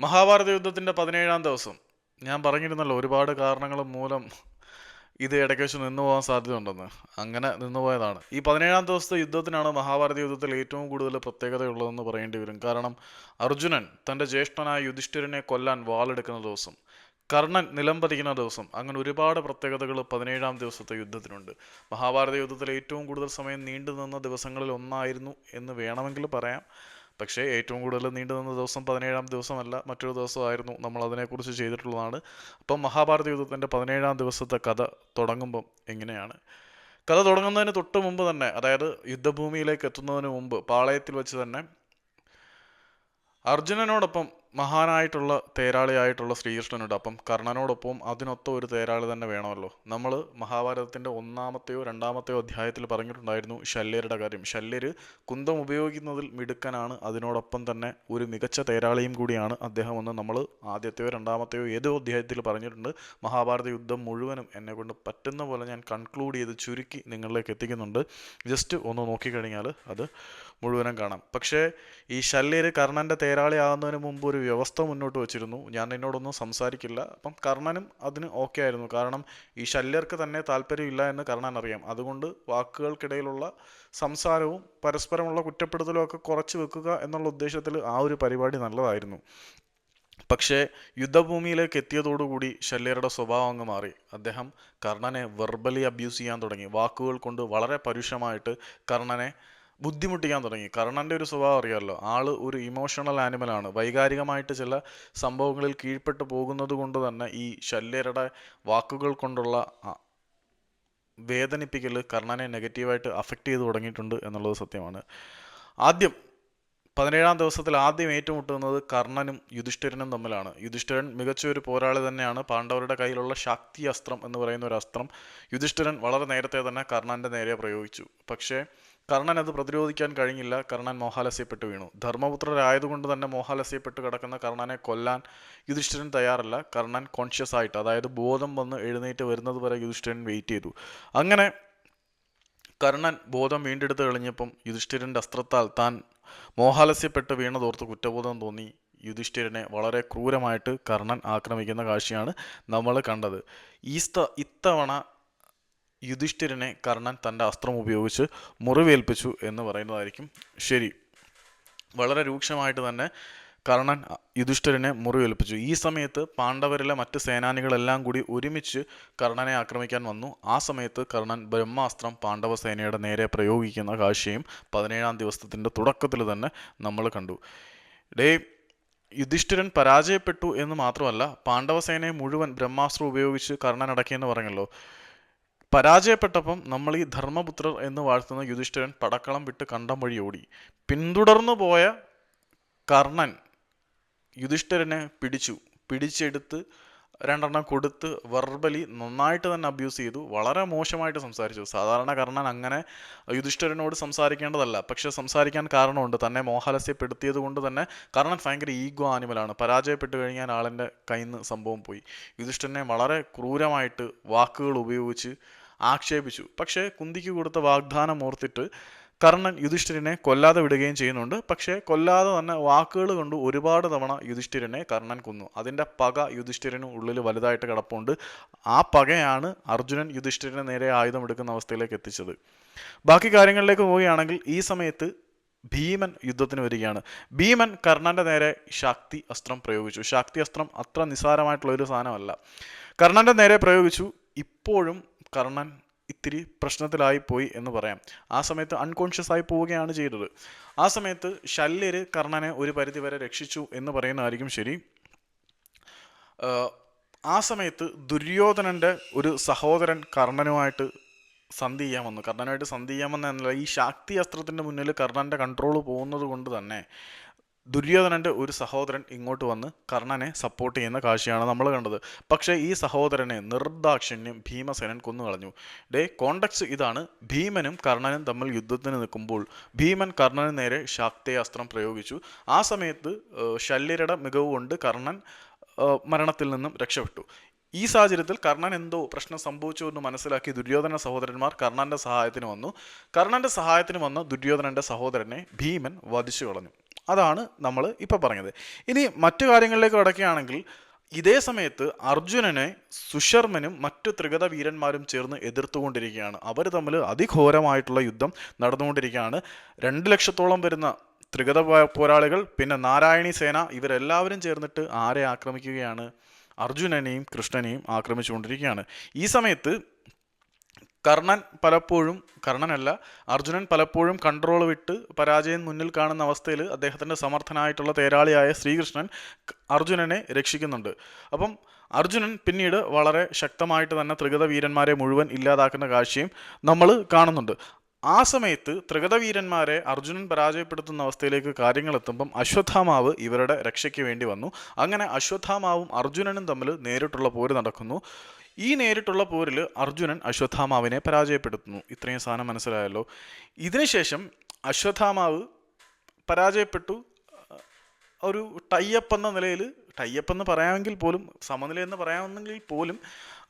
മഹാഭാരത യുദ്ധത്തിന്റെ 17-ാം ദിവസം ഞാൻ പറഞ്ഞിരുന്നല്ലോ, ഒരുപാട് കാരണങ്ങൾ മൂലം ഇത് ഇടയ്ക്ക് വെച്ച് നിന്നുപോകാൻ സാധ്യതയുണ്ടെന്ന്. അങ്ങനെ നിന്നുപോയതാണ്. ഈ 17-ാം ദിവസത്തെ യുദ്ധത്തിനാണ് മഹാഭാരത യുദ്ധത്തിൽ ഏറ്റവും കൂടുതൽ പ്രത്യേകതയുള്ളതെന്ന് പറയേണ്ടി വരും. കാരണം അർജുനൻ തൻ്റെ ജ്യേഷ്ഠനായ യുധിഷ്ഠിരനെ കൊല്ലാൻ വാളെടുക്കുന്ന ദിവസം, കർണൻ നിലംപതിക്കുന്ന ദിവസം, അങ്ങനെ ഒരുപാട് പ്രത്യേകതകൾ 17-ാം ദിവസത്തെ യുദ്ധത്തിനുണ്ട്. മഹാഭാരത യുദ്ധത്തിൽ ഏറ്റവും കൂടുതൽ സമയം നീണ്ടു നിന്ന ദിവസങ്ങളിൽ ഒന്നായിരുന്നു എന്ന് വേണമെങ്കിൽ പറയാം. പക്ഷേ ഏറ്റവും കൂടുതൽ നീണ്ടു നിന്ന ദിവസം 17-ാം ദിവസമല്ല, മറ്റൊരു ദിവസമായിരുന്നു. നമ്മൾ അതിനെക്കുറിച്ച് ചെയ്തിട്ടുള്ളതാണ്. അപ്പം മഹാഭാരത യുദ്ധത്തിൻ്റെ 17-ാം ദിവസത്തെ കഥ തുടങ്ങുമ്പം എങ്ങനെയാണ്? കഥ തുടങ്ങുന്നതിന് തൊട്ട് മുമ്പ് തന്നെ, അതായത് യുദ്ധഭൂമിയിലേക്ക് എത്തുന്നതിന് മുമ്പ് പാളയത്തിൽ വെച്ച് തന്നെ അർജുനനോടൊപ്പം മഹാനായിട്ടുള്ള തേരാളിയായിട്ടുള്ള ശ്രീകൃഷ്ണനുണ്ട്. അപ്പം കർണനോടൊപ്പം അതിനൊത്ത ഒരു തേരാളി തന്നെ വേണമല്ലോ. നമ്മൾ മഹാഭാരതത്തിൻ്റെ 1-ാമത്തെയോ 2-ാമത്തെയോ അധ്യായത്തിൽ പറഞ്ഞിട്ടുണ്ടായിരുന്നു ശല്യരുടെ കാര്യം. ശല്യർ കുന്തം ഉപയോഗിക്കുന്നതിൽ മിടുക്കനാണ്, അതിനോടൊപ്പം തന്നെ ഒരു മികച്ച തേരാളിയും കൂടിയാണ് അദ്ദേഹം എന്ന് നമ്മൾ ആദ്യത്തെയോ 2-ാമത്തെയോ ഏതോ അധ്യായത്തിൽ പറഞ്ഞിട്ടുണ്ട്. മഹാഭാരത യുദ്ധം മുഴുവനും എന്നെക്കൊണ്ട് പറ്റുന്ന പോലെ ഞാൻ കൺക്ലൂഡ് ചെയ്ത് ചുരുക്കി നിങ്ങളിലേക്ക് എത്തിക്കുന്നുണ്ട്. ജസ്റ്റ് ഒന്ന് നോക്കിക്കഴിഞ്ഞാൽ അത് മുഴുവനും കാണാം. പക്ഷേ ഈ ശല്യർ കർണൻ്റെ തേരാളി ആകുന്നതിന് മുമ്പ് ഒരു വ്യവസ്ഥ മുന്നോട്ട് വച്ചിരുന്നു. ഞാൻ എന്നോടൊന്നും സംസാരിക്കില്ല. അപ്പം കർണനും അതിന് ഓക്കെ ആയിരുന്നു. കാരണം ഈ ശല്യർക്ക് തന്നെ താല്പര്യമില്ല എന്ന് കർണൻ അറിയാം. അതുകൊണ്ട് വാക്കുകൾക്കിടയിലുള്ള സംസാരവും പരസ്പരമുള്ള കുറ്റപ്പെടുത്തലും ഒക്കെ കുറച്ച് വെക്കുക എന്നുള്ള ഉദ്ദേശത്തിൽ ആ ഒരു പരിപാടി നല്ലതായിരുന്നു. പക്ഷേ യുദ്ധഭൂമിയിലേക്ക് എത്തിയതോടുകൂടി ശല്യരുടെ സ്വഭാവം അങ്ങ് മാറി. അദ്ദേഹം കർണനെ വെർബലി അബ്യൂസ് ചെയ്യാൻ തുടങ്ങി. വാക്കുകൾ കൊണ്ട് വളരെ പരുഷമായിട്ട് കർണനെ ബുദ്ധിമുട്ടിക്കാൻ തുടങ്ങി. കർണൻ്റെ ഒരു സ്വഭാവം അറിയാമല്ലോ, ആള് ഒരു ഇമോഷണൽ ആനിമലാണ്. വൈകാരികമായിട്ട് ചില സംഭവങ്ങളിൽ കീഴ്പ്പെട്ടു പോകുന്നത് കൊണ്ട് തന്നെ ഈ ശല്യരുടെ വാക്കുകൾ കൊണ്ടുള്ള വേദനിപ്പിക്കൽ കർണനെ നെഗറ്റീവായിട്ട് അഫക്റ്റ് ചെയ്ത് തുടങ്ങിയിട്ടുണ്ട് എന്നുള്ളത് സത്യമാണ്. ആദ്യം 17-ാം ദിവസത്തിൽ ആദ്യം ഏറ്റുമുട്ടുന്നത് കർണനും യുധിഷ്ഠിരനും തമ്മിലാണ്. യുധിഷ്ഠിരൻ മികച്ച ഒരു പോരാളി തന്നെയാണ്. പാണ്ഡവരുടെ കയ്യിലുള്ള ശാക്തി അസ്ത്രം എന്ന് പറയുന്ന ഒരു അസ്ത്രം യുധിഷ്ഠിരൻ വളരെ നേരത്തെ തന്നെ കർണൻ്റെ നേരെ പ്രയോഗിച്ചു. പക്ഷേ കർണൻ അത് പ്രതിരോധിക്കാൻ കഴിഞ്ഞില്ല. കർണൻ മോഹാലസ്യപ്പെട്ട് വീണു. ധർമ്മപുത്രരായതുകൊണ്ട് തന്നെ മോഹാലസ്യപ്പെട്ട് കിടക്കുന്ന കർണനെ കൊല്ലാൻ യുധിഷ്ഠിരൻ തയ്യാറല്ല. കർണൻ കോൺഷ്യസ് ആയിട്ട്, അതായത് ബോധം വന്ന് എഴുന്നേറ്റ് വരുന്നത് വരെ യുധിഷ്ഠിരൻ വെയിറ്റ് ചെയ്തു. അങ്ങനെ കർണൻ ബോധം വീണ്ടെടുത്ത് കഴിഞ്ഞപ്പം യുധിഷ്ഠിരൻ്റെ അസ്ത്രത്താൽ താൻ മോഹാലസ്യപ്പെട്ട് വീണതോർത്ത് കുറ്റബോധം തോന്നി യുധിഷ്ഠിരനെ വളരെ ക്രൂരമായിട്ട് കർണൻ ആക്രമിക്കുന്ന കാഴ്ചയാണ് നമ്മൾ കണ്ടത്. ഇത്തവണ യുധിഷ്ഠിരനെ കർണൻ തൻ്റെ അസ്ത്രം ഉപയോഗിച്ച് മുറിവേൽപ്പിച്ചു എന്ന് പറയുന്നതായിരിക്കും ശരി. വളരെ രൂക്ഷമായിട്ട് തന്നെ കർണൻ യുധിഷ്ഠിരനെ മുറിവേൽപ്പിച്ചു. ഈ സമയത്ത് പാണ്ഡവരിലെ മറ്റ് സേനാനികളെല്ലാം കൂടി ഒരുമിച്ച് കർണനെ ആക്രമിക്കാൻ വന്നു. ആ സമയത്ത് കർണൻ ബ്രഹ്മാസ്ത്രം പാണ്ഡവ സേനയുടെ നേരെ പ്രയോഗിക്കുന്ന കാഴ്ചയും 17-ാം ദിവസത്തിൻ്റെ തുടക്കത്തിൽ തന്നെ നമ്മൾ കണ്ടു. യുധിഷ്ഠിരൻ പരാജയപ്പെട്ടു എന്ന് മാത്രമല്ല, പാണ്ഡവ സേനയെ മുഴുവൻ ബ്രഹ്മാസ്ത്രം ഉപയോഗിച്ച് കർണൻ അടക്കിയെന്ന് പറഞ്ഞല്ലോ. പരാജയപ്പെട്ടപ്പം നമ്മൾ ഈ ധർമ്മപുത്രർ എന്ന് വാഴ്ത്തുന്ന യുധിഷ്ഠിരൻ പടക്കളം വിട്ട് കണ്ടം വഴി ഓടി. പിന്തുടർന്നു പോയ കർണൻ യുധിഷ്ഠിരനെ പിടിച്ചെടുത്ത് 2 കൊടുത്ത് വെർബലി നന്നായിട്ട് തന്നെ അബ്യൂസ് ചെയ്തു. വളരെ മോശമായിട്ട് സംസാരിച്ചു. സാധാരണ കർണൻ അങ്ങനെ യുധിഷ്ഠിരനോട് സംസാരിക്കേണ്ടതല്ല, പക്ഷെ സംസാരിക്കാൻ കാരണമുണ്ട്. തന്നെ മോഹാലസ്യപ്പെടുത്തിയത് കൊണ്ട് തന്നെ കർണൻ ഭയങ്കര ഈഗോ ആനിമലാണ്. പരാജയപ്പെട്ട് കഴിഞ്ഞാൽ ആളിൻ്റെ കയ്യിൽ നിന്ന് സംഭവം പോയി. യുധിഷ്ഠിരനെ വളരെ ക്രൂരമായിട്ട് വാക്കുകൾ ഉപയോഗിച്ച് ആക്ഷേപിച്ചു. പക്ഷേ കുന്തിക്ക് കൊടുത്ത വാഗ്ദാനം ഓർത്തിട്ട് കർണൻ യുധിഷ്ഠിരനെ കൊല്ലാതെ വിടുകയും ചെയ്യുന്നുണ്ട്. പക്ഷേ കൊല്ലാതെ തന്നെ വാക്കുകൾ കൊണ്ട് ഒരുപാട് തവണ യുധിഷ്ഠിരനെ കർണൻ കൊന്നു. അതിൻ്റെ പക യുധിഷ്ഠിരന് ഉള്ളിൽ വലുതായിട്ട് കിടപ്പുണ്ട്. ആ പകയാണ് അർജുനൻ യുധിഷ്ഠിരനെ നേരെ ആയുധം എടുക്കുന്ന അവസ്ഥയിലേക്ക് എത്തിച്ചത്. ബാക്കി കാര്യങ്ങളിലേക്ക് പോവുകയാണെങ്കിൽ ഈ സമയത്ത് ഭീമൻ യുദ്ധത്തിന് വരികയാണ്. ഭീമൻ കർണൻ്റെ നേരെ ശാക്തി അസ്ത്രം പ്രയോഗിച്ചു. ശാക്തി അസ്ത്രം അത്ര നിസ്സാരമായിട്ടുള്ള ഒരു സാധനമല്ല. കർണൻ്റെ നേരെ പ്രയോഗിച്ചു. ഇപ്പോഴും കർണൻ ഇത്തിരി പ്രശ്നത്തിലായി പോയി എന്ന് പറയാം. ആ സമയത്ത് അൺകോൺഷ്യസ് ആയി പോവുകയാണ് ചെയ്തത്. ആ സമയത്ത് ശല്യർ കർണനെ ഒരു പരിധിവരെ രക്ഷിച്ചു എന്ന് പറയുന്നതായിരിക്കും ശരി. ആ സമയത്ത് ദുര്യോധനൻ്റെ ഒരു സഹോദരൻ കർണനുമായിട്ട് സന്ധി ചെയ്യാൻ വന്നു. കർണനുമായിട്ട് സന്ധി ചെയ്യാൻ വന്ന എന്നല്ല, ഈ ശാക്തി അസ്ത്രത്തിൻ്റെ മുന്നിൽ കർണൻ്റെ കൺട്രോൾ പോകുന്നത് കൊണ്ട് തന്നെ ദുര്യോധനൻ്റെ ഒരു സഹോദരൻ ഇങ്ങോട്ട് വന്ന് കർണനെ സപ്പോർട്ട് ചെയ്യുന്ന കാഴ്ചയാണ് നമ്മൾ കണ്ടത്. പക്ഷേ ഈ സഹോദരനെ നിർദാക്ഷിണ്യം ഭീമസേനൻ കൊന്നുകളഞ്ഞു. കോണ്ടക്സ്റ്റ് ഇതാണ്. ഭീമനും കർണനും തമ്മിൽ യുദ്ധത്തിന് നിൽക്കുമ്പോൾ ഭീമൻ കർണന് നേരെ ശാക്തേയാസ്ത്രം പ്രയോഗിച്ചു. ആ സമയത്ത് ശല്യരുടെ മികവ് കൊണ്ട് കർണൻ മരണത്തിൽ നിന്നും രക്ഷപ്പെട്ടു. ഈ സാഹചര്യത്തിൽ കർണൻ എന്തോ പ്രശ്നം സംഭവിച്ചു എന്ന് മനസ്സിലാക്കി ദുര്യോധന സഹോദരന്മാർ കർണന്റെ സഹായത്തിന് വന്നു. കർണന്റെ സഹായത്തിന് വന്ന ദുര്യോധനന്റെ സഹോദരനെ ഭീമൻ വധിച്ചു കളഞ്ഞു. അതാണ് നമ്മൾ ഇപ്പോൾ പറഞ്ഞത്. ഇനി മറ്റു കാര്യങ്ങളിലേക്ക് കടക്കുകയാണെങ്കിൽ ഇതേ സമയത്ത് അർജുനനെ സുശർമനും മറ്റു ത്രിഗത വീരന്മാരും ചേർന്ന് എതിർത്തുകൊണ്ടിരിക്കുകയാണ്. അവർ തമ്മിൽ അതിഘോരമായിട്ടുള്ള യുദ്ധം നടന്നുകൊണ്ടിരിക്കുകയാണ്. 2 ലക്ഷത്തോളം വരുന്ന ത്രിഗത പോരാളികൾ, പിന്നെ നാരായണി സേന, ഇവരെല്ലാവരും ചേർന്നിട്ട് ആരെ ആക്രമിക്കുകയാണ്? അർജുനനെയും കൃഷ്ണനെയും ആക്രമിച്ചുകൊണ്ടിരിക്കുകയാണ്. ഈ സമയത്ത് അർജുനൻ പലപ്പോഴും കൺട്രോൾ വിട്ട് പരാജയം മുന്നിൽ കാണുന്ന അവസ്ഥയിൽ അദ്ദേഹത്തിൻ്റെ സമർത്ഥനായിട്ടുള്ള തേരാളിയായ ശ്രീകൃഷ്ണൻ അർജുനനെ രക്ഷിക്കുന്നുണ്ട്. അപ്പം അർജുനൻ പിന്നീട് വളരെ ശക്തമായിട്ട് തന്നെ ത്രിഗത വീരന്മാരെ മുഴുവൻ ഇല്ലാതാക്കുന്ന കാഴ്ചയും നമ്മൾ കാണുന്നുണ്ട്. ആ സമയത്ത് ത്രിഗത വീരന്മാരെ അർജുനൻ പരാജയപ്പെടുത്തുന്ന അവസ്ഥയിലേക്ക് കാര്യങ്ങൾ എത്തുമ്പം അശ്വത്ഥാമാവ് ഇവരുടെ രക്ഷയ്ക്ക് വേണ്ടി വന്നു. അങ്ങനെ അശ്വത്ഥാമാവും അർജുനനും തമ്മിൽ നേരിട്ടുള്ള പോര് നടക്കുന്നു. ഈ നേരിട്ടുള്ള പോരിൽ അർജുനൻ അശ്വത്ഥാമാവിനെ പരാജയപ്പെടുത്തുന്നു. ഇത്രയും സാധനം മനസ്സിലായല്ലോ. ഇതിനുശേഷം അശ്വത്ഥാമാവ് പരാജയപ്പെട്ടു. ഒരു ടൈപ്പ് എന്ന നിലയിൽ, ടൈപ്പ് എന്ന് പറയാമെങ്കിൽ പോലും, സമനിലയെന്ന് പറയാമെങ്കിൽ പോലും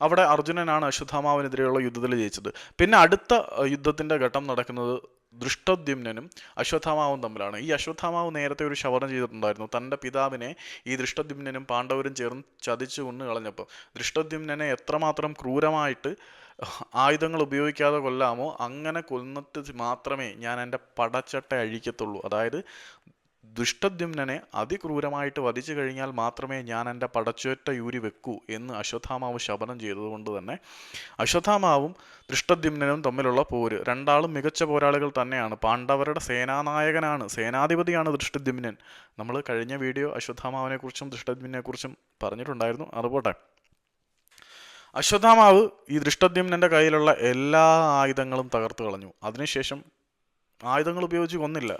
അവിടെ അർജുനനാണ് അശ്വത്ഥാമാവിനെതിരെയുള്ള യുദ്ധത്തിൽ ജയിച്ചത്. പിന്നെ അടുത്ത യുദ്ധത്തിൻ്റെ ഘട്ടം നടക്കുന്നത് ദൃഷ്ടദ്യുമ്നനും അശ്വത്ഥാമാവും തമ്മിലാണ്. ഈ അശ്വത്ഥാമാവ് നേരത്തെ ഒരു ശപഥം ചെയ്തിട്ടുണ്ടായിരുന്നു. തൻ്റെ പിതാവിനെ ഈ ദൃഷ്ടദ്യുമ്നനും പാണ്ഡവരും ചേർന്ന് ചതിച്ചു കൊന്നു കളഞ്ഞപ്പോൾ ദൃഷ്ടദ്യുമ്നനെ എത്രമാത്രം ക്രൂരമായിട്ട് ആയുധങ്ങൾ ഉപയോഗിക്കാതെ കൊല്ലാമോ അങ്ങനെ കൊന്നിട്ട് മാത്രമേ ഞാൻ എൻ്റെ പടച്ചട്ട അഴിക്കത്തുള്ളൂ. അതായത് ദുഷ്ടദ്യുമ്നനെ അതിക്രൂരമായിട്ട് വധിച്ചു കഴിഞ്ഞാൽ മാത്രമേ ഞാൻ എൻ്റെ പടച്ചൊറ്റ യൂരി വെക്കൂ എന്ന് അശ്വത്ഥാമാവ് ശപഥം ചെയ്തതുകൊണ്ട് തന്നെ അശ്വത്ഥാമാവും ദൃഷ്ടദ്യുമ്നനും തമ്മിലുള്ള പോര്, രണ്ടാളും മികച്ച പോരാളികൾ തന്നെയാണ്. പാണ്ഡവരുടെ സേനാനായകനാണ്, സേനാധിപതിയാണ് ദൃഷ്ടദ്യുമ്നൻ. നമ്മൾ കഴിഞ്ഞ വീഡിയോ അശ്വത്ഥാമാവിനെക്കുറിച്ചും ദൃഷ്ടദ്യുമ്നെക്കുറിച്ചും പറഞ്ഞിട്ടുണ്ടായിരുന്നു. അതുപോട്ടെ, അശ്വത്ഥാമാവ് ഈ ദൃഷ്ടദ്യുമ്നൻ്റെ കയ്യിലുള്ള എല്ലാ ആയുധങ്ങളും തകർത്ത് കളഞ്ഞു. അതിനുശേഷം ആയുധങ്ങൾ ഉപയോഗിച്ച് കൊന്നില്ല,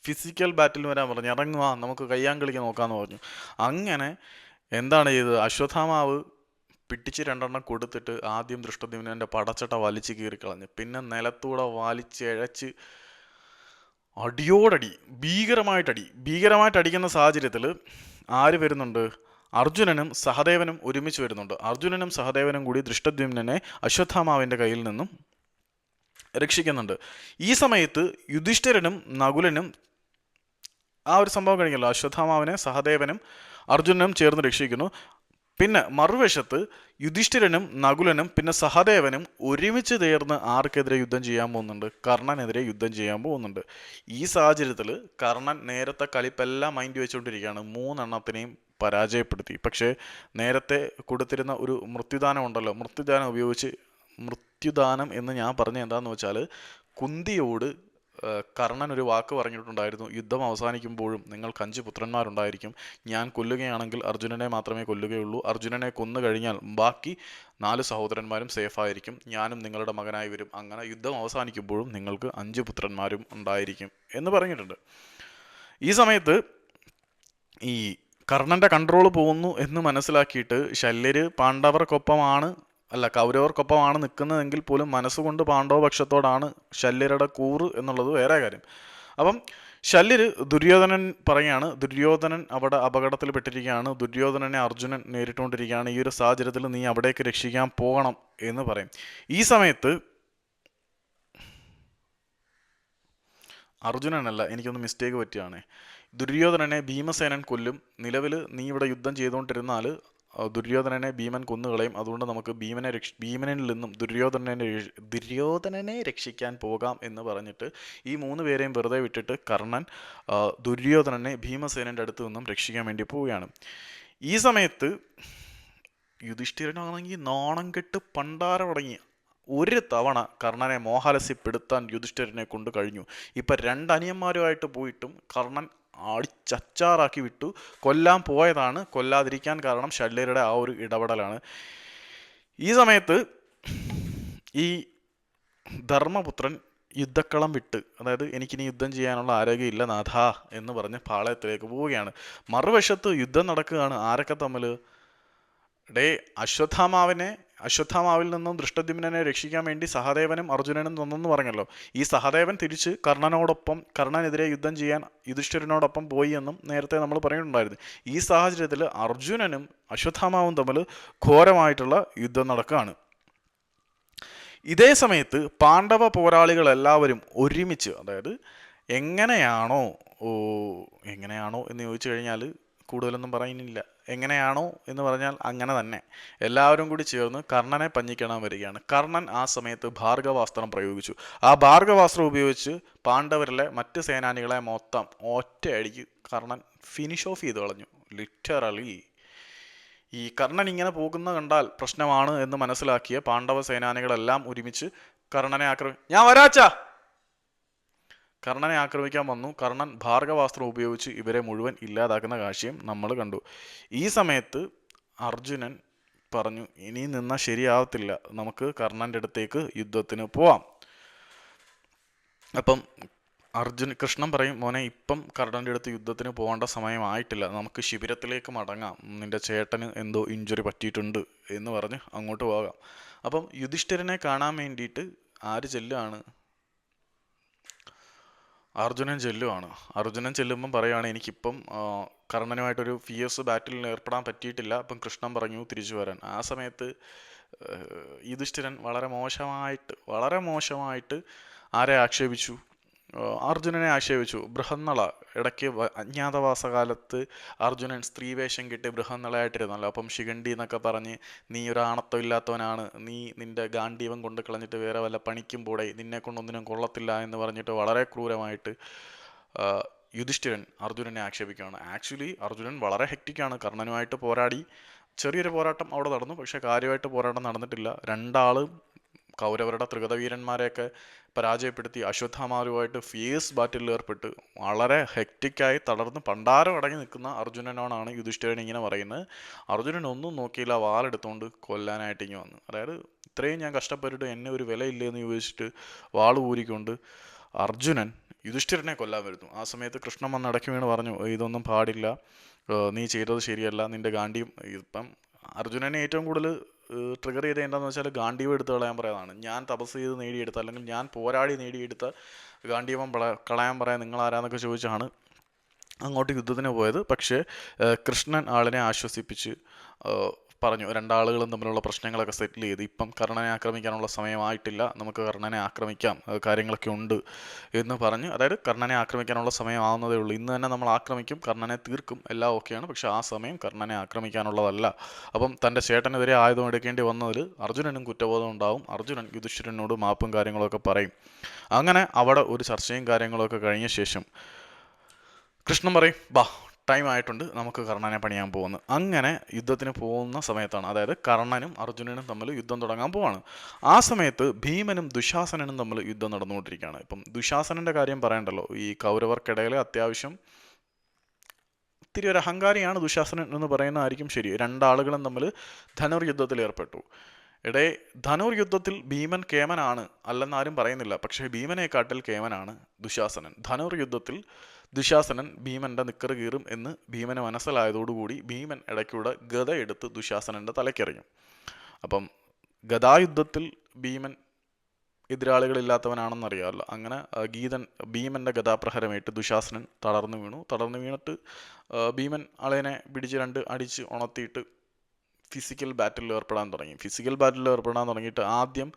ഫിസിക്കൽ ബാറ്റിൽ വരാൻ പറഞ്ഞു. ഇറങ്ങുക, നമുക്ക് കയ്യാങ്കളിക്ക് നോക്കാമെന്ന് പറഞ്ഞു. അങ്ങനെ എന്താണ് ചെയ്തത്? അശ്വത്ഥാമാവ് പിടിച്ച് 2 കൊടുത്തിട്ട് ആദ്യം ദൃഷ്ടദ്യുമ്നൻ്റെ പടച്ചട്ട വലിച്ചു കീറിക്കളഞ്ഞ്, പിന്നെ നിലത്തൂടെ വലിച്ചിഴച്ച് അടിയോടടി ഭീകരമായിട്ട് അടിക്കുന്ന സാഹചര്യത്തിൽ ആര് വരുന്നുണ്ട്? അർജുനനും സഹദേവനും ഒരുമിച്ച് വരുന്നുണ്ട്. അർജുനനും സഹദേവനും കൂടി ദൃഷ്ടദ്യുമ്നനെ അശ്വത്ഥാമാവിൻ്റെ കയ്യിൽ നിന്നും രക്ഷിക്കുന്നുണ്ട്. ഈ സമയത്ത് യുധിഷ്ഠിരനും നകുലനും ആ ഒരു സംഭവം കഴിഞ്ഞല്ലോ, അശ്വത്ഥാമാവിനെ സഹദേവനും അർജുനനും ചേർന്ന് രക്ഷിക്കുന്നു. പിന്നെ മറുവശത്ത് യുധിഷ്ഠിരനും നകുലനും പിന്നെ സഹദേവനും ഒരുമിച്ച് ചേർന്ന് ആർക്കെതിരെ യുദ്ധം ചെയ്യാൻ പോകുന്നുണ്ട്? കർണനെതിരെ യുദ്ധം ചെയ്യാൻ പോകുന്നുണ്ട്. ഈ സാഹചര്യത്തിൽ കർണൻ നേരത്തെ കളിപ്പെല്ലാം മൈൻഡ് വെച്ചുകൊണ്ടിരിക്കുകയാണ്. 3 എണ്ണത്തിനെയും പരാജയപ്പെടുത്തി. പക്ഷേ നേരത്തെ കൊടുത്തിരുന്ന ഒരു മൃത്യുദാനം ഉണ്ടല്ലോ, മൃത്യുദാനം എന്ന് ഞാൻ പറഞ്ഞ എന്താണെന്ന് വെച്ചാൽ, കുന്തിയോട് കർണൻ ഒരു വാക്ക് പറഞ്ഞിട്ടുണ്ടായിരുന്നു, യുദ്ധം അവസാനിക്കുമ്പോഴും നിങ്ങൾക്ക് 5 പുത്രന്മാരുണ്ടായിരിക്കും. ഞാൻ കൊല്ലുകയാണെങ്കിൽ അർജുനനെ മാത്രമേ കൊല്ലുകയുള്ളൂ. അർജുനനെ കൊന്നു കഴിഞ്ഞാൽ ബാക്കി 4 സഹോദരന്മാരും സേഫായിരിക്കും. ഞാനും നിങ്ങളുടെ മകനായി വരും. അങ്ങനെ യുദ്ധം അവസാനിക്കുമ്പോഴും നിങ്ങൾക്ക് 5 പുത്രന്മാരും ഉണ്ടായിരിക്കും എന്ന് പറഞ്ഞിട്ടുണ്ട്. ഈ സമയത്ത് ഈ കർണൻ്റെ കൺട്രോൾ പോകുന്നു എന്ന് മനസ്സിലാക്കിയിട്ട് ശല്യർ കൗരവർക്കൊപ്പമാണ് നിൽക്കുന്നതെങ്കിൽ പോലും മനസ്സുകൊണ്ട് പാണ്ഡവപക്ഷത്തോടാണ് ശല്യരുടെ കൂറ് എന്നുള്ളത് വേറെ കാര്യം. അപ്പം ശല്യർ ദുര്യോധനൻ പറയാണ്, ദുര്യോധനൻ അവിടെ അപകടത്തിൽ പെട്ടിരിക്കുകയാണ്, ദുര്യോധനനെ അർജുനൻ നേരിട്ടുകൊണ്ടിരിക്കുകയാണ്, ഈ ഒരു സാഹചര്യത്തിൽ നീ അവിടേക്ക് രക്ഷിക്കാൻ പോകണം എന്ന് പറയും. ഈ സമയത്ത് അർജുനനല്ല, എനിക്കൊന്ന് മിസ്റ്റേക്ക് പറ്റിയാണ്, ദുര്യോധനനെ ഭീമസേനൻ കൊല്ലും. നിലവിൽ നീ ഇവിടെ യുദ്ധം ചെയ്തുകൊണ്ടിരുന്നാൽ ദുര്യോധനനെ ഭീമൻ കൊന്നുകളയും. അതുകൊണ്ട് നമുക്ക് ഭീമനിൽ നിന്നും ദുര്യോധനനെ രക്ഷിക്കാൻ പോകാം എന്ന് പറഞ്ഞിട്ട് ഈ 3 പേരെയും വെറുതെ വിട്ടിട്ട് കർണൻ ദുര്യോധനനെ ഭീമസേനൻ്റെ അടുത്ത് നിന്നും രക്ഷിക്കാൻ വേണ്ടി പോവുകയാണ്. ഈ സമയത്ത് യുധിഷ്ഠിരനാണെങ്കിൽ നാണം കെട്ട് പണ്ടാരമടങ്ങി. ഒരു തവണ കർണനെ മോഹാലസ്യപ്പെടുത്താൻ യുധിഷ്ഠിരനെ കൊണ്ട് കഴിഞ്ഞു. ഇപ്പം 2 അനിയന്മാരുമായിട്ട് പോയിട്ടും കർണൻ അടിച്ചച്ചാറാക്കി വിട്ടു. കൊല്ലാൻ പോയതാണ്, കൊല്ലാതിരിക്കാൻ കാരണം ശല്യരുടെ ആ ഒരു ഇടപെടലാണ്. ഈ സമയത്ത് ഈ ധർമ്മപുത്രൻ യുദ്ധക്കളം വിട്ട്, അതായത് എനിക്കിനി യുദ്ധം ചെയ്യാനുള്ള ആരോഗ്യമില്ല നാഥ എന്ന് പറഞ്ഞ് പാളയത്തിലേക്ക് പോവുകയാണ്. മറുവശത്ത് യുദ്ധം നടക്കുകയാണ്. ആരൊക്കെ തമ്മിൽ? അശ്വത്ഥാമാവിൽ നിന്നും ദൃഷ്ടദ്യുമ്നനെ രക്ഷിക്കാൻ വേണ്ടി സഹദേവനും അർജുനനും തന്നെന്ന് പറഞ്ഞല്ലോ. ഈ സഹദേവൻ തിരിച്ച് കർണനെതിരെ യുദ്ധം ചെയ്യാൻ യുധിഷ്ഠിരനോടൊപ്പം പോയി എന്നും നേരത്തെ നമ്മൾ പറഞ്ഞിട്ടുണ്ടായിരുന്നു. ഈ സാഹചര്യത്തിൽ അർജുനനും അശ്വത്ഥാമാവും തമ്മിൽ ഘോരമായിട്ടുള്ള യുദ്ധം നടക്കുകയാണ്. ഇതേ സമയത്ത് പാണ്ഡവ പോരാളികളെല്ലാവരും ഒരുമിച്ച്, അതായത് എങ്ങനെയാണോ ഓ എങ്ങനെയാണോ എന്ന് ചോദിച്ചു കഴിഞ്ഞാൽ കൂടുതലൊന്നും പറയുന്നില്ല. എങ്ങനെയാണോ എന്ന് പറഞ്ഞാൽ അങ്ങനെ തന്നെ. എല്ലാവരും കൂടി ചേർന്ന് കർണനെ പഞ്ഞിക്കിടാൻ വരികയാണ്. കർണൻ ആ സമയത്ത് ഭാർഗവാസ്ത്രം പ്രയോഗിച്ചു. ആ ഭാർഗവാസ്ത്രം ഉപയോഗിച്ച് പാണ്ഡവരിലെ മറ്റ് സേനാനികളെ മൊത്തം ഒറ്റയടിക്ക് കർണൻ ഫിനിഷ് ഓഫ് ചെയ്ത് കളഞ്ഞു. ലിറ്ററലി ഈ കർണൻ ഇങ്ങനെ പോകുന്ന കണ്ടാൽ പ്രശ്നമാണ് എന്ന് മനസ്സിലാക്കിയ പാണ്ഡവ സേനാനികളെല്ലാം ഒരുമിച്ച് കർണനെ ഞാൻ വരാച്ചാ കർണനെ ആക്രമിക്കാൻ വന്നു. കർണൻ ഭാർഗവാസ്ത്രം ഉപയോഗിച്ച് ഇവരെ മുഴുവൻ ഇല്ലാതാക്കുന്ന കാഴ്ചയും നമ്മൾ കണ്ടു. ഈ സമയത്ത് അർജുനൻ പറഞ്ഞു, ഇനി നിന്നാൽ ശരിയാവത്തില്ല, നമുക്ക് കർണൻ്റെ അടുത്തേക്ക് യുദ്ധത്തിന് പോവാം. അപ്പം കൃഷ്ണൻ പറയും, മോനെ ഇപ്പം കർണൻ്റെ അടുത്ത് യുദ്ധത്തിന് പോകേണ്ട സമയമായിട്ടില്ല, നമുക്ക് ശിബിരത്തിലേക്ക് മടങ്ങാം, നിന്റെ ചേട്ടന് എന്തോ ഇഞ്ചുറി പറ്റിയിട്ടുണ്ട് എന്ന് പറഞ്ഞ് അങ്ങോട്ട് പോകാം. അപ്പം യുധിഷ്ഠിരനെ കാണാൻ വേണ്ടിയിട്ട് ആര് ചെല്ലുകയാണ്? അർജുനൻ ചെല്ലുവാണ്. അർജുനൻ ചെല്ലുമ്പം പറയുകയാണ്, എനിക്കിപ്പം കർണനുമായിട്ടൊരു ഫിയേഴ്സ് ബാറ്റിൽ ഏർപ്പെടാൻ പറ്റിയിട്ടില്ല, അപ്പം കൃഷ്ണൻ പറഞ്ഞു തിരിച്ചു വരാൻ. ആ സമയത്ത് യുധിഷ്ഠിരൻ വളരെ മോശമായിട്ട് ആരെ ആക്ഷേപിച്ചു? അർജുനനെ ആക്ഷേപിച്ചു. ബൃഹന്നള ഇടയ്ക്ക് അജ്ഞാതവാസകാലത്ത് അർജുനൻ സ്ത്രീവേഷം കിട്ടി ബൃഹന്നളയായിട്ടിരുന്നല്ലോ. അപ്പം ശിഖണ്ഡി എന്നൊക്കെ പറഞ്ഞ് നീ ഒരു ആണത്വം ഇല്ലാത്തവനാണ്, നീ നിന്റെ ഗാണ്ഡീവം കൊണ്ട് കളഞ്ഞിട്ട് വേറെ വല്ല പണിക്കും പോടെ, നിന്നെ കൊണ്ടൊന്നിനും കൊള്ളത്തില്ല എന്ന് പറഞ്ഞിട്ട് വളരെ ക്രൂരമായിട്ട് യുധിഷ്ഠിരൻ അർജുനനെ ആക്ഷേപിക്കുകയാണ്. ആക്ച്വലി അർജുനൻ വളരെ ഹെക്റ്റിക്കാണ്. കർണനുമായിട്ട് പോരാടി, ചെറിയൊരു പോരാട്ടം അവിടെ നടന്നു, പക്ഷെ കാര്യമായിട്ട് പോരാട്ടം നടന്നിട്ടില്ല. രണ്ടാളും കൗരവരുടെ തൃഗതവീരന്മാരെയൊക്കെ പരാജയപ്പെടുത്തി അശ്വത്ഥാമാരുമായിട്ട് ഫിയേഴ്സ് ബാറ്റിൽ ഏർപ്പെട്ട് വളരെ ഹെക്റ്റിക്കായി തളർന്ന് പണ്ടാരം അടങ്ങി നിൽക്കുന്ന അർജുനനോടാണ് യുധിഷ്ഠിരൻ ഇങ്ങനെ പറയുന്നത്. അർജുനൻ ഒന്നും നോക്കിയില്ല, വാളെടുത്തുകൊണ്ട് കൊല്ലാനായിട്ട് ഇങ്ങനെ വന്നു. അതായത് ഇത്രയും ഞാൻ കഷ്ടപ്പെട്ടിട്ട് എന്നെ ഒരു വിലയില്ലെന്ന് ചോദിച്ചിട്ട് വാൾ ഊരിക്കൊണ്ട് അർജുനൻ യുധിഷ്ഠിരനെ കൊല്ലാൻ വരുന്നു. ആ സമയത്ത് കൃഷ്ണൻ വന്ന് അടക്കി വീണ് പറഞ്ഞു, ഇതൊന്നും പാടില്ല, നീ ചെയ്തത് ശരിയല്ല, നിന്റെ ഗാന്ഡീവം. ഇപ്പം അർജുനനെ ഏറ്റവും കൂടുതൽ ട്രിഗർ ചെയ്ത് എന്താണെന്ന് വെച്ചാൽ ഗാന്ഡീവം എടുത്ത് കളയാൻ പറയാനാണ്. ഞാൻ തപസ് ചെയ്ത് നേടിയെടുത്ത, അല്ലെങ്കിൽ ഞാൻ പോരാടി നേടിയെടുത്ത ഗാന്ഡീവം കളയാൻ പറയാൻ നിങ്ങൾ ആരാന്നൊക്കെ ചോദിച്ചാണ് അങ്ങോട്ട് യുദ്ധത്തിന് പോയത്. പക്ഷേ കൃഷ്ണൻ ആളിനെ ആശ്വസിപ്പിച്ച് പറഞ്ഞു, രണ്ടാളുകളും തമ്മിലുള്ള പ്രശ്നങ്ങളൊക്കെ സെറ്റിൽ ചെയ്ത് ഇപ്പം കർണനെ ആക്രമിക്കാനുള്ള സമയമായിട്ടില്ല, നമുക്ക് കർണനെ ആക്രമിക്കാം, കാര്യങ്ങളൊക്കെ ഉണ്ട് എന്ന് പറഞ്ഞ്, അതായത് കർണനെ ആക്രമിക്കാനുള്ള സമയമാവുന്നതേ ഉള്ളൂ, ഇന്ന് തന്നെ നമ്മൾ ആക്രമിക്കും, കർണനെ തീർക്കും, എല്ലാം ഓക്കെയാണ്, പക്ഷെ ആ സമയം കർണനെ ആക്രമിക്കാനുള്ളതല്ല. അപ്പം തൻ്റെ ചേട്ടനെതിരെ ആയുധം എടുക്കേണ്ടി വന്നതിൽ അർജുനനും കുറ്റബോധം ഉണ്ടാവും. അർജുനൻ യുധിഷ്ഠിരനോട് മാപ്പും കാര്യങ്ങളൊക്കെ പറയും. അങ്ങനെ അവിടെ ഒരു ചർച്ചയും കാര്യങ്ങളൊക്കെ കഴിഞ്ഞ ശേഷം കൃഷ്ണൻ പറയും, ബാ ടൈം ആയിട്ടുണ്ട്, നമുക്ക് കർണനെ പണിയാൻ പോകുന്നു. അങ്ങനെ യുദ്ധത്തിന് പോകുന്ന സമയത്താണ്, അതായത് കർണനും അർജുനനും തമ്മിൽ യുദ്ധം തുടങ്ങാൻ പോവാണ്. ആ സമയത്ത് ഭീമനും ദുശാസനനും തമ്മിൽ യുദ്ധം നടന്നുകൊണ്ടിരിക്കുകയാണ്. ഇപ്പം ദുശാസനന്റെ കാര്യം പറയണ്ടല്ലോ, ഈ കൗരവർക്കിടയിൽ അത്യാവശ്യം ഇത്തിരി ഒരു അഹങ്കാരിയാണ് ദുശാസനൻ എന്ന് പറയുന്നതായിരിക്കും ശരി. രണ്ടാളുകളും തമ്മിൽ ധനുർയുദ്ധത്തിൽ ഏർപ്പെട്ടു. ധനുർയുദ്ധത്തിൽ ഭീമൻ കേമനാണ് അല്ലെന്നാരും പറയുന്നില്ല, പക്ഷേ ഭീമനെക്കാട്ടിൽ കേമനാണ് ദുശാസനൻ. ധനുർയുദ്ധത്തിൽ ദുശാസനൻ ഭീമന്റെ നിക്കറ് കീറും എന്ന് ഭീമന് മനസ്സിലായതോടുകൂടി ഭീമൻ ഇടയ്ക്കൂടെ ഗദ എടുത്ത് ദുശാസനന്റെ തലയ്ക്കെറിഞ്ഞു. അപ്പം ഗദായുദ്ധത്തിൽ ഭീമൻ എതിരാളികളില്ലാത്തവനാണെന്നറിയാമല്ലോ. അങ്ങനെ ഭീമന്റെ ഗദാപ്രഹരമേറ്റ് ദുശാസനൻ തളർന്നു വീണിട്ട് ഭീമൻ ആളേനെ പിടിച്ച് രണ്ട് അടിച്ച് ഉണർത്തിയിട്ട് ഫിസിക്കൽ ബാറ്റിൽ ഏർപ്പെടാൻ തുടങ്ങിയിട്ട് ആദ്യം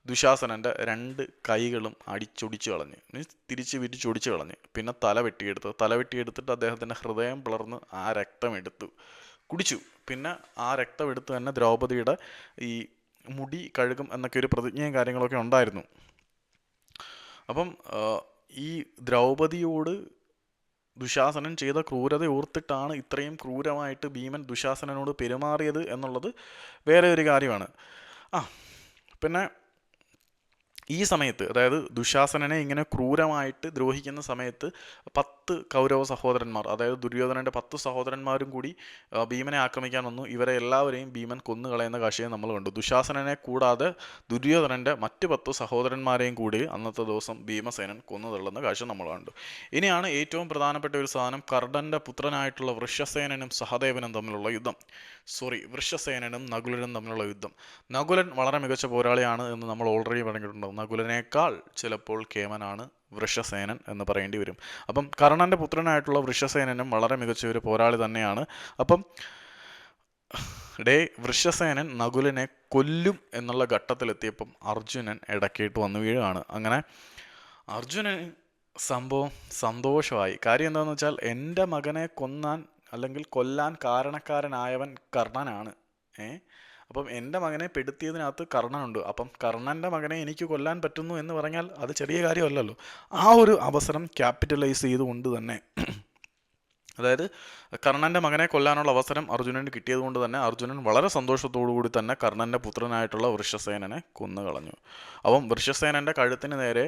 ദുശാസനൻ്റെ രണ്ട് കൈകളും അടിച്ചൊടിച്ച് കളഞ്ഞ്, മീൻസ് തിരിച്ച് വിരിച്ചൊടിച്ച് കളഞ്ഞ്. പിന്നെ തല വെട്ടിയെടുത്തിട്ട് അദ്ദേഹത്തിൻ്റെ ഹൃദയം പിളർന്ന് ആ രക്തം എടുത്തു കുടിച്ചു. പിന്നെ ആ രക്തം എടുത്ത് തന്നെ ദ്രൗപദിയുടെ ഈ മുടി കഴുകും എന്നൊക്കെ ഒരു പ്രതിജ്ഞയും കാര്യങ്ങളൊക്കെ ഉണ്ടായിരുന്നു. അപ്പം ഈ ദ്രൗപദിയോട് ദുശാസനൻ ചെയ്ത ക്രൂരത ഓർത്തിട്ടാണ് ഇത്രയും ക്രൂരമായിട്ട് ഭീമൻ ദുശാസനനോട് പെരുമാറിയത് എന്നുള്ളത് വേറെ ഒരു കാര്യമാണ്. പിന്നെ ഈ സമയത്ത്, അതായത് ദുശാസനനെ ഇങ്ങനെ ക്രൂരമായിട്ട് ദ്രോഹിക്കുന്ന സമയത്ത് 10 കൗരവ സഹോദരന്മാർ, അതായത് ദുര്യോധനൻ്റെ 10 സഹോദരന്മാരും കൂടി ഭീമനെ ആക്രമിക്കാൻ വന്നു. ഇവരെ എല്ലാവരെയും ഭീമൻ കൊന്നുകളയുന്ന കാഴ്ചയെ നമ്മൾ കണ്ടു. ദുശാസനനെ കൂടാതെ ദുര്യോധനൻ്റെ മറ്റ് 10 സഹോദരന്മാരെയും കൂടി അന്നത്തെ ദിവസം ഭീമസേനൻ കൊന്നു തള്ളുന്ന കാഴ്ച നമ്മൾ കണ്ടു. ഇനിയാണ് ഏറ്റവും പ്രധാനപ്പെട്ട ഒരു സാധനം, കർണൻ്റെ പുത്രനായിട്ടുള്ള വൃഷസേനനും സഹദേവനും തമ്മിലുള്ള യുദ്ധം. വൃഷസേനനും നകുലനും തമ്മിലുള്ള യുദ്ധം. നകുലൻ വളരെ മികച്ച പോരാളിയാണ് എന്ന് നമ്മൾ ഓൾറെഡി പറഞ്ഞിട്ടുണ്ട്. നകുലനേക്കാൾ ചിലപ്പോൾ കേമനാണ് വൃഷസേനൻ എന്ന് പറയേണ്ടി വരും. അപ്പം കർണൻ്റെ പുത്രനായിട്ടുള്ള വൃഷസേനനും വളരെ മികച്ച ഒരു പോരാളി തന്നെയാണ്. അപ്പം വൃഷസേനൻ നകുലനെ കൊല്ലും എന്നുള്ള ഘട്ടത്തിലെത്തിയപ്പം അർജുനൻ ഇടക്കേട്ട് വന്നു വീഴുകയാണ്. അങ്ങനെ അർജുനൻ സംഭവം സന്തോഷമായി. കാര്യം എന്താണെന്ന് വെച്ചാൽ എൻ്റെ മകനെ കൊന്നാൻ അല്ലെങ്കിൽ കൊല്ലാൻ കാരണക്കാരനായവൻ കർണനാണ്. ഏ അപ്പം എൻ്റെ മകനെ പെടുത്തിയതിനകത്ത് കർണനുണ്ട്. അപ്പം കർണൻ്റെ മകനെ എനിക്ക് കൊല്ലാൻ പറ്റുന്നു എന്ന് പറഞ്ഞാൽ അത് ചെറിയ കാര്യമല്ലല്ലോ. ആ ഒരു അവസരം ക്യാപിറ്റലൈസ് ചെയ്തുകൊണ്ട് തന്നെ, അതായത് കർണൻ്റെ മകനെ കൊല്ലാനുള്ള അവസരം അർജുനന് കിട്ടിയത് കൊണ്ട് തന്നെ അർജുനൻ വളരെ സന്തോഷത്തോടു കൂടി തന്നെ കർണൻ്റെ പുത്രനായിട്ടുള്ള വൃഷസേനനെ കൊന്നുകളഞ്ഞു. അപ്പം വൃഷസേനൻ്റെ കഴുത്തിന് നേരെ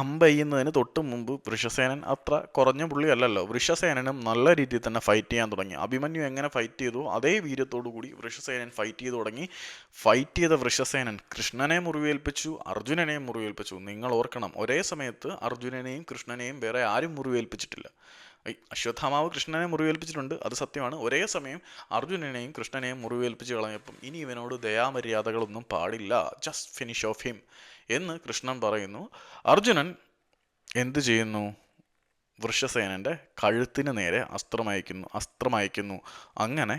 അമ്പെയ്യുന്നതിന് തൊട്ട് മുമ്പ് വൃഷസേനൻ അത്ര കുറഞ്ഞ പുള്ളിയല്ലല്ലോ. വൃഷസേനനും നല്ല രീതിയിൽ തന്നെ ഫൈറ്റ് ചെയ്യാൻ തുടങ്ങി. അഭിമന്യു എങ്ങനെ ഫൈറ്റ് ചെയ്തു അതേ വീര്യത്തോടു കൂടി വൃഷസേനൻ ഫൈറ്റ് ചെയ്തു തുടങ്ങി. ഫൈറ്റ് ചെയ്ത വൃഷസേനൻ കൃഷ്ണനെ മുറിവേൽപ്പിച്ചു, അർജുനനെ മുറിവേൽപ്പിച്ചു. നിങ്ങൾ ഓർക്കണം, ഒരേ സമയത്ത് അർജുനനെയും കൃഷ്ണനെയും വേറെ ആരും മുറിവേൽപ്പിച്ചിട്ടില്ല. അശ്വത്ഥാമാവ് കൃഷ്ണനെ മുറിവേൽപ്പിച്ചിട്ടുണ്ട്, അത് സത്യമാണ്. ഒരേ സമയം അർജുനനെയും കൃഷ്ണനെയും മുറിവേൽപ്പിച്ച് കളഞ്ഞപ്പം ഇനി ഇവനോട് ദയാമര്യാദകളൊന്നും പാടില്ല, ജസ്റ്റ് ഫിനിഷ് ഓഫ് ഹിം എന്ന് കൃഷ്ണൻ പറയുന്നു. അർജുനൻ എന്ത് ചെയ്യുന്നു? വൃഷസേനൻ്റെ കഴുത്തിന് നേരെ അസ്ത്രമയക്കുന്നു. അങ്ങനെ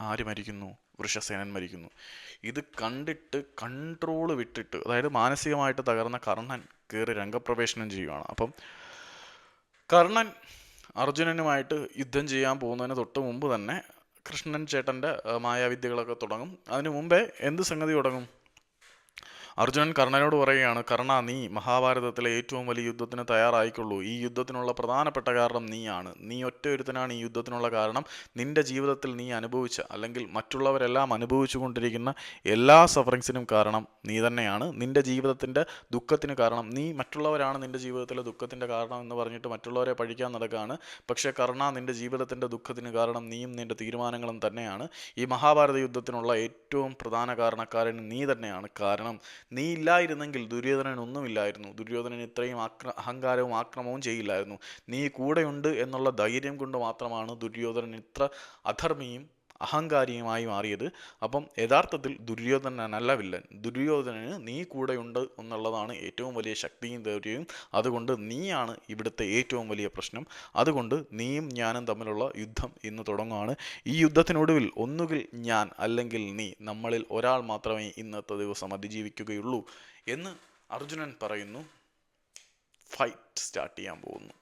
ആര് മരിക്കുന്നു? വൃഷസേനൻ മരിക്കുന്നു. ഇത് കണ്ടിട്ട് കൺട്രോൾ വിട്ടിട്ട്, അതായത് മാനസികമായിട്ട് തകർന്ന കർണൻ കയറി രംഗപ്രവേശനം ചെയ്യുകയാണ്. അപ്പം കർണൻ അർജുനനുമായിട്ട് യുദ്ധം ചെയ്യാൻ പോകുന്നതിന് തൊട്ട് മുമ്പ് തന്നെ കൃഷ്ണൻ ചേട്ടൻ്റെ മായാവിദ്യകളൊക്കെ തുടങ്ങും. അതിനു മുമ്പേ എന്ത് സംഗതി തുടങ്ങും? അർജുനൻ കർണനോട് പറയുകയാണ്, കർണ, നീ മഹാഭാരതത്തിലെ ഏറ്റവും വലിയ യുദ്ധത്തിന് തയ്യാറായിക്കൊള്ളൂ. ഈ യുദ്ധത്തിനുള്ള പ്രധാനപ്പെട്ട കാരണം നീയാണ്. നീ ഒറ്റ ഒരുത്തനാണ് ഈ യുദ്ധത്തിനുള്ള കാരണം. നിന്റെ ജീവിതത്തിൽ നീ അനുഭവിച്ച, അല്ലെങ്കിൽ മറ്റുള്ളവരെല്ലാം അനുഭവിച്ചു കൊണ്ടിരിക്കുന്ന എല്ലാ സഫറിങ്സിനും കാരണം നീ തന്നെയാണ്. നിന്റെ ജീവിതത്തിൻ്റെ ദുഃഖത്തിന് കാരണം മറ്റുള്ളവരാണ് നിന്റെ ജീവിതത്തിലെ ദുഃഖത്തിൻ്റെ കാരണം എന്ന് പറഞ്ഞിട്ട് മറ്റുള്ളവരെ പഴിക്കാൻ നടക്കുകയാണ്. പക്ഷേ കർണ, നിന്റെ ജീവിതത്തിൻ്റെ ദുഃഖത്തിന് കാരണം നീയും നിന്റെ തീരുമാനങ്ങളും തന്നെയാണ്. ഈ മഹാഭാരത യുദ്ധത്തിനുള്ള ഏറ്റവും പ്രധാന കാരണക്കാരൻ നീ തന്നെയാണ്. കാരണം നീ ഇല്ലായിരുന്നെങ്കിൽ ദുര്യോധനൻ ഒന്നുമില്ലായിരുന്നു. ദുര്യോധനൻ ഇത്രയും അഹങ്കാരവും ആക്രമവും ചെയ്യില്ലായിരുന്നു. നീ കൂടെയുണ്ട് എന്നുള്ള ധൈര്യം കൊണ്ട് മാത്രമാണ് ദുര്യോധനൻ ഇത്ര അധർമ്മിയും അഹങ്കാരിയുമായി മാറിയത്. അപ്പം യഥാർത്ഥത്തിൽ ദുര്യോധനനല്ല വില്ലൻ. ദുര്യോധനന് നീ കൂടെയുണ്ട് എന്നുള്ളതാണ് ഏറ്റവും വലിയ ശക്തിയും ധൈര്യവും. അതുകൊണ്ട് നീയാണ് ഇവിടുത്തെ ഏറ്റവും വലിയ പ്രശ്നം. അതുകൊണ്ട് നീയും ഞാനും തമ്മിലുള്ള യുദ്ധം ഇന്ന് തുടങ്ങുകയാണ്. ഈ യുദ്ധത്തിനൊടുവിൽ ഒന്നുകിൽ ഞാൻ അല്ലെങ്കിൽ നീ, നമ്മളിൽ ഒരാൾ മാത്രമേ ഇന്നത്തെ ദിവസം അതിജീവിക്കുകയുള്ളൂ എന്ന് അർജുനൻ പറയുന്നു. ഫൈറ്റ് സ്റ്റാർട്ട് ചെയ്യാൻ പോകുന്നു.